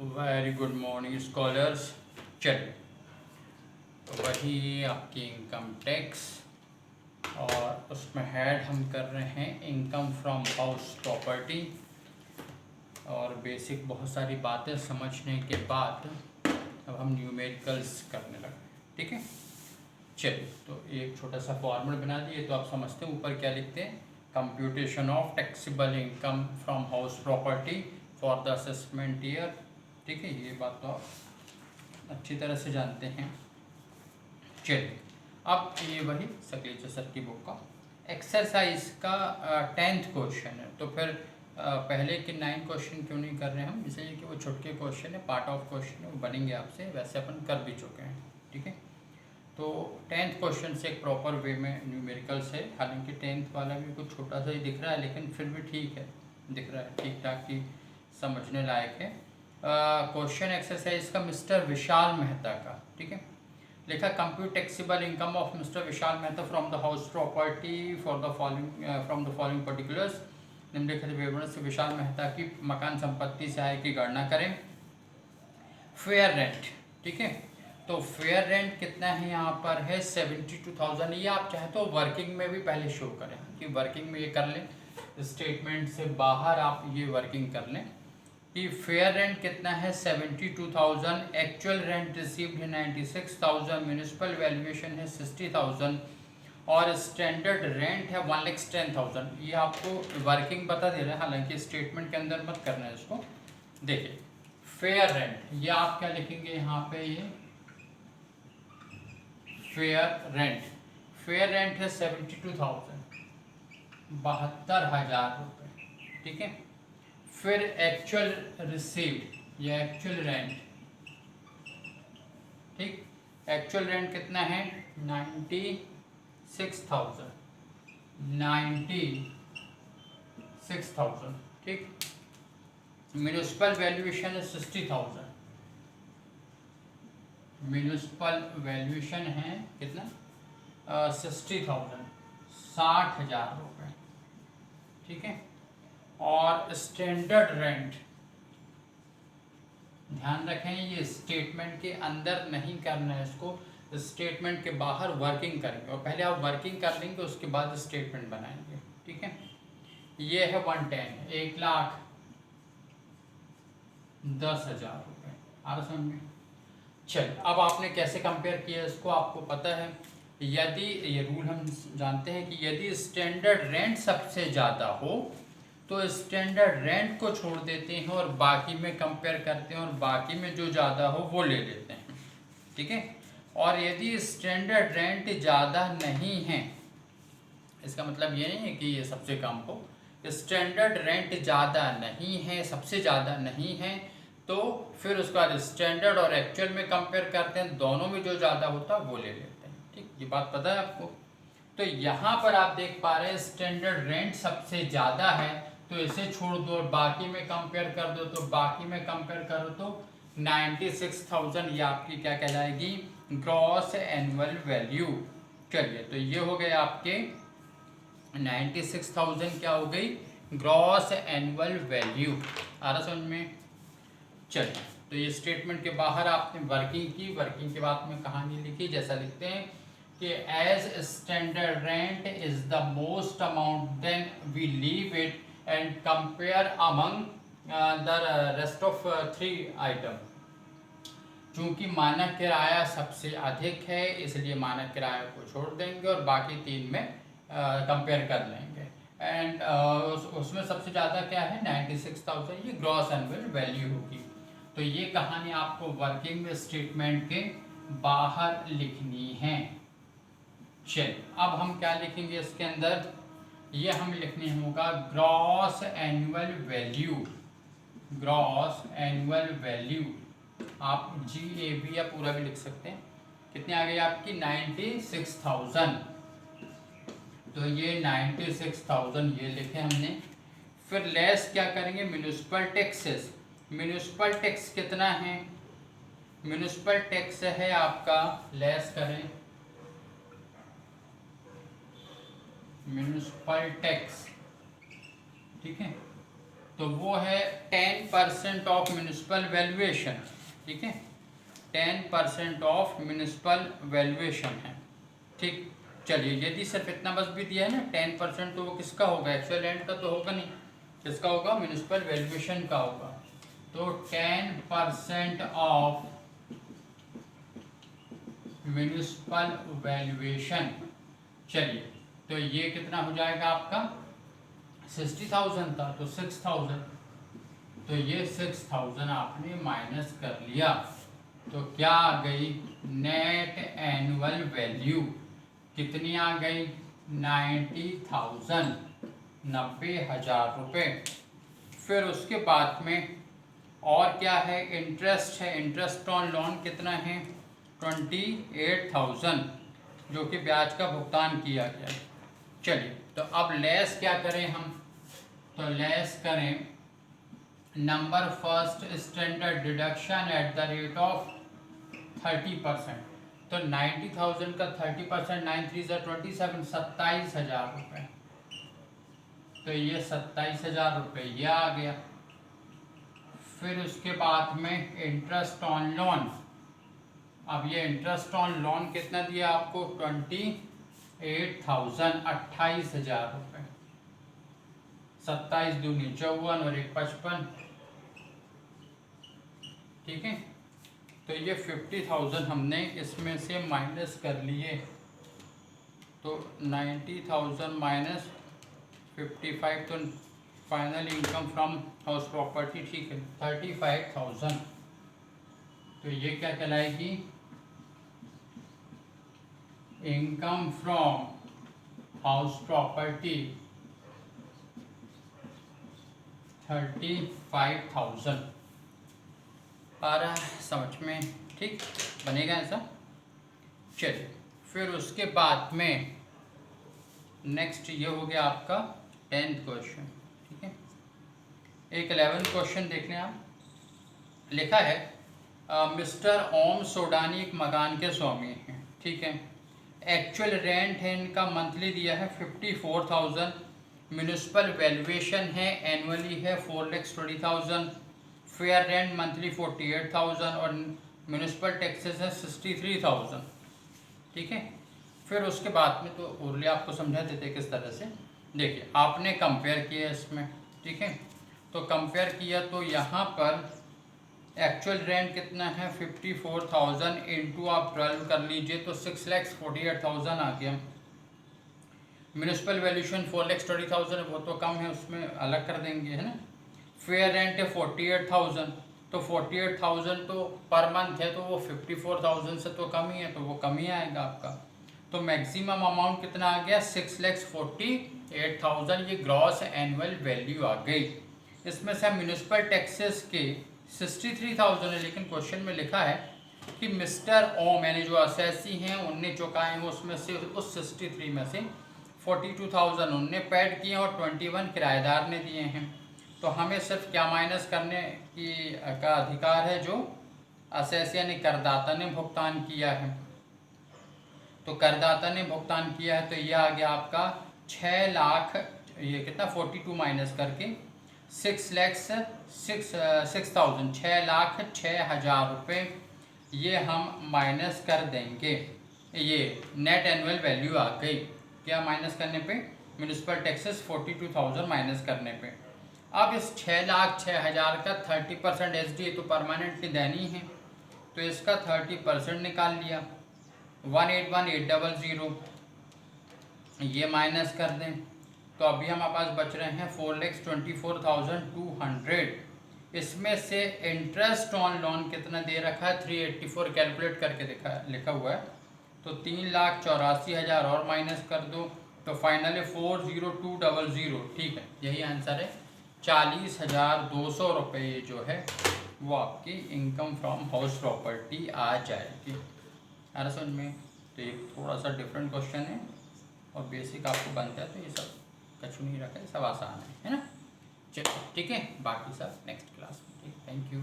Very good morning scholars. चलिए, तो वही आपकी इनकम टैक्स और उसमें हेड हम कर रहे हैं इनकम फ्रॉम हाउस प्रॉपर्टी। और बेसिक बहुत सारी बातें समझने के बाद अब हम न्यूमेरिकल्स करने लगे। ठीक है, चलिए तो एक छोटा सा फॉर्मूला बना दिए तो आप समझते हैं ऊपर क्या लिखते हैं। Computation of taxable income from house property for the assessment year. ठीक है, ये बात तो आप अच्छी तरह से जानते हैं। चलिए, अब ये वही सकलेचा सर की बुक का एक्सरसाइज का 10th क्वेश्चन है। तो फिर पहले के 9 क्वेश्चन क्यों नहीं कर रहे हैं हम, इसलिए कि वो छोटे क्वेश्चन है, पार्ट ऑफ क्वेश्चन है, वो बनेंगे आपसे, वैसे अपन कर भी चुके हैं। ठीक है, तो 10th क्वेश्चन से एक प्रॉपर वे में न्यूमेरिकल्स है। हालांकि 10th वाला भी कुछ छोटा सा ही दिख रहा है, लेकिन फिर भी ठीक है, दिख रहा है ठीक ठाक ही समझने लायक है। क्वेश्चन एक्सरसाइज का मिस्टर विशाल मेहता का। ठीक है, लिखा compute taxable income of mister Vishal Mehta from the house property for the following from the following particulars. निम्नलिखित विवरण से विशाल मेहता की मकान संपत्ति से आय की गणना करें। फेयर रेंट, ठीक है, तो फेयर रेंट कितना है यहाँ पर है 72,000। ये आप चाहे तो वर्किंग में भी पहले शो करें कि वर्किंग में ये कर लें, स्टेटमेंट से बाहर आप ये वर्किंग कर लें कि फेयर रेंट कितना है 72,000, एक्चुअल रेंट रिसीव्ड है 96,000, म्यूनिसिपल वैल्यूएशन है 60,000 और स्टैंडर्ड रेंट है 1,10,000। ये आपको वर्किंग बता दे रहा है, हालांकि स्टेटमेंट के अंदर मत करना है इसको। देखिए फेयर रेंट, ये आप क्या लिखेंगे यहाँ पे, ये फेयर रेंट है 72,000, 72,000 रुपये। ठीक है, फिर एक्चुअल रिसीव्ड या एक्चुअल रेंट, ठीक, एक्चुअल रेंट कितना है 96,000, 96,000। ठीक, म्यूनिसिपल वैल्यूएशन है 60,000, म्यूनिसिपल वैल्यूएशन है कितना 60,000, 60,000 रुपये। ठीक है, और स्टैंडर्ड रेंट, ध्यान रखें ये स्टेटमेंट के अंदर नहीं करना है इसको, स्टेटमेंट के बाहर वर्किंग करेंगे और पहले आप वर्किंग कर लेंगे उसके बाद स्टेटमेंट बनाएंगे। ठीक है, ये है 110, 1,10,000 रुपये। आ रहा समझ में। चल, अब आपने कैसे कंपेयर किया इसको आपको पता है। यदि ये रूल हम जानते हैं कि यदि स्टैंडर्ड रेंट सबसे ज़्यादा हो तो स्टैंडर्ड रेंट को छोड़ देते हैं और बाकी में कंपेयर करते हैं और बाकी में जो ज़्यादा हो वो ले लेते हैं। ठीक है, और यदि स्टैंडर्ड रेंट ज़्यादा नहीं है, इसका मतलब ये नहीं है कि ये सबसे कम हो, स्टैंडर्ड रेंट ज़्यादा नहीं है, सबसे ज़्यादा नहीं है, तो फिर उसके बाद स्टैंडर्ड और एक्चुअल में कंपेयर करते हैं, दोनों में जो ज़्यादा होता है वो ले लेते हैं। ठीक, ये बात पता है आपको। तो यहाँ पर आप देख पा रहे हैं स्टैंडर्ड रेंट सबसे ज़्यादा है तो इसे छोड़ दो और बाकी में कंपेयर कर दो, तो बाकी में कंपेयर करो तो 96,000 ये आपकी क्या कहलाएगी, ग्रॉस एनुअल वैल्यू। चलिए, तो ये हो गए आपके 96,000 क्या हो गई, ग्रॉस एनुअल वैल्यू। आ रहा समझ में। चलिए, तो ये स्टेटमेंट के बाहर आपने वर्किंग की, वर्किंग के बाद में कहानी लिखी, जैसा लिखते हैं कि as standard rent is the most amount then we leave it and compare among the rest of 3 item. चूंकि मानक किराया सबसे अधिक है इसलिए मानक किराया को छोड़ देंगे और बाकी 3 में कंपेयर कर लेंगे। एंड उसमें सबसे ज़्यादा क्या है 96,000, ये ग्रॉस एनुअल वैल्यू होगी। तो ये कहानी आपको वर्किंग में स्टेटमेंट के बाहर लिखनी है। चलिए, अब हम क्या लिखेंगे इसके अंदर, ये हम लिखने होगा gross annual value, gross annual value. आप GAV या पूरा भी लिख सकते हैं। कितनी आ गई आपकी 96,000, तो ये 96,000 ये लिखे हमने। फिर लेस क्या करेंगे, म्यूनिसिपल टैक्सेस। म्यूनिसिपल टैक्स कितना है, म्यूनिसिपल टैक्स है आपका, लेस करें म्यूनिसिपल टैक्स। ठीक है, तो वो है 10% ऑफ म्यूनिसिपल वैल्यूएशन, ठीक है, 10% ऑफ म्यूनिसिपल वैल्यूएशन है, ठीक। चलिए, यदि सिर्फ इतना बस भी दिया है ना 10%, तो वो किसका होगा, एक्चुअल रेंट का तो होगा नहीं, किसका होगा, म्यूनिसिपल वैल्यूएशन का होगा। तो 10% ऑफ म्यूनिसिपल वैल्यूएशन, चलिए, तो ये कितना हो जाएगा आपका, 60,000 था तो 6,000, तो ये 6,000 आपने माइनस कर लिया, तो क्या आ गई, नेट एनुअल वैल्यू कितनी आ गई, 90,000, 90,000 रुपये। फिर उसके बाद में और क्या है, इंटरेस्ट है, इंटरेस्ट ऑन लोन कितना है, 28,000, जो कि ब्याज का भुगतान किया गया। चलिए, तो अब लेस क्या करें हम, तो लेस करें number first standard deduction at the rate of 30%। तो 90,000 का 30%, 9 3 27, 27,000 रुपये, तो ये 27,000 रुपये ये आ गया। फिर उसके बाद में इंटरेस्ट ऑन लोन, अब ये इंटरेस्ट ऑन लोन कितना दिया आपको, 28,000, 28,000 रुपये, 27 दूनी 54 और 1 55, ठीक है। तो ये 50,000 हमने इसमें से माइनस कर लिए, तो 90,000 माइनस 55, तो final income from house property, ठीक है, 35,000, तो ये क्या कहलाएगी, इनकम फ्रॉम हाउस प्रॉपर्टी 35,000। आ रहा है समझ में, ठीक, बनेगा ऐसा। चलिए, फिर उसके बाद में नेक्स्ट ये हो गया आपका 10th क्वेश्चन, ठीक है। एक 11th क्वेश्चन देख लें आप, लिखा है मिस्टर ओम सोडानी एक मकान के स्वामी हैं, ठीक है, एक्चुअल रेंट है इनका मंथली दिया है 54,000, म्यूनिसिपल वैल्यूएशन है एनुअली है 4,20,000, फेयर रेंट मंथली 48,000 और म्यूनिसिपल टैक्सेस है 63,000, ठीक है। फिर उसके बाद में तो ओरली आपको समझा देते किस तरह से, देखिए आपने कंपेयर किया इसमें, ठीक है, तो कंपेयर किया तो यहाँ पर एक्चुअल रेंट कितना है 54,000 इंटू आप 12 कर लीजिए तो 6,48,000 आ गया। म्यूनिसिपल वैल्यूशन 4,20,000, वो तो कम है, उसमें अलग कर देंगे, है ना। फेयर रेंट है 48,000, तो 48,000 तो पर मंथ है, तो वो 54,000 से तो कम ही है, तो वो कम ही आएगा आपका। तो मैक्सिमम अमाउंट कितना आ गया, 6,48,000, ये ग्रॉस एनुअल वैल्यू आ गई। इसमें से म्यूनिसिपल टैक्सेस के 63,000 है, लेकिन क्वेश्चन में लिखा है कि मिस्टर ओम यानी जो असेसी हैं उनने चुकाए हैं, उसमें से उस 63 में से 42,000 उनने पेड किए और 21 किराएदार ने दिए हैं। तो हमें सिर्फ क्या माइनस करने की का अधिकार है, जो असेसी यानी करदाता ने भुगतान किया है। तो करदाता ने भुगतान किया है, तो ये आ गया आपका 6 लाख, ये कितना 42 माइनस करके 6,06,000 रुपये, ये हम माइनस कर देंगे। ये नेट एनुअल वैल्यू आ गई, क्या माइनस करने पे, म्यूनिसिपल टैक्सेस 42,000 माइनस करने पे। अब इस 6,06,000 का 30% एसडी तो परमानेंटली देनी है, तो इसका 30% निकाल लिया, 181,800, ये माइनस कर दें तो अभी हमारे पास बच रहे हैं 4,24,200। इसमें से इंटरेस्ट ऑन लोन कितना दे रखा है, 384 कैलकुलेट करके लिखा हुआ है, तो 3,84,000 और माइनस कर दो, तो फाइनली 40200, ठीक है, यही आंसर है। 40,200 रुपये जो है वो आपकी इनकम फ्रॉम हाउस प्रॉपर्टी आ जाएगी। आ रहा समझ में। तो ये थोड़ा सा डिफरेंट क्वेश्चन है और बेसिक आपको बनता है, तो ये सब कछु नहीं रखा है, सब आसान है ना। चलिए ठीक है, बाकी सब नेक्स्ट क्लास में। ठीक, थैंक यू।